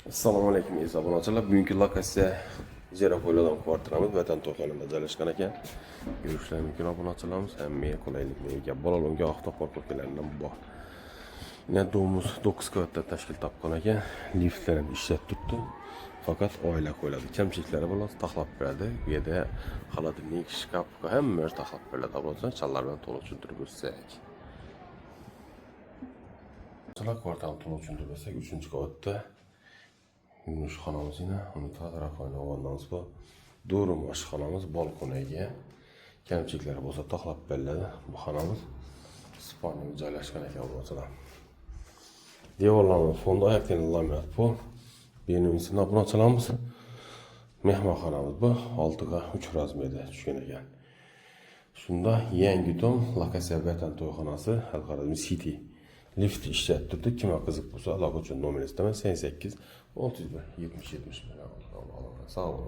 Assalomu alaykum aziz obunachilar. Bugungi lokatsiya Jerako'yladan kvartiramiz Vatan to'xonida joylashgan ekan. Görüşler mümkün obunachilarimiz hammaga qulaylikga ega. Bolalarga avto parkovkalaridan bor. Yine domuz 9 qavatda tashkil topgan ekan. Liftlar ham ishlab turibdi. Faqat oila qo'yiladi. Kamchiliklari bilan taxlab beradi. Bu yerda xolodilnik, shkaf hamma taxlab beriladi. Obunachilar challar bilan to'liq tushuntirib o'tsak. Kvartal to'liq tushuntirib o'tsak 3-qavatda Yumuş xonamiz yine, uni tarafına olanlarımız bu. Durum oshxonamiz balkoniga kamchiliklari bo'lsa taxlab beriladi. Bu xonamiz spalniga joylashgan ekan obunachilar. Devorlarimiz fonda oyoq tenlamayapti bu. Berimizning obunachilarimiz mehmonxonamiz bu 6 ga 3 razmerda tushgan ekan. Shunda yangi dom lokatsiya Vatan to'yxonasi xalqaro City lift ishlab turdi. Kimga qiziq bo'lsa aloqa uchun nomer istaman 88 31 70 70 bilan. Sağ olun.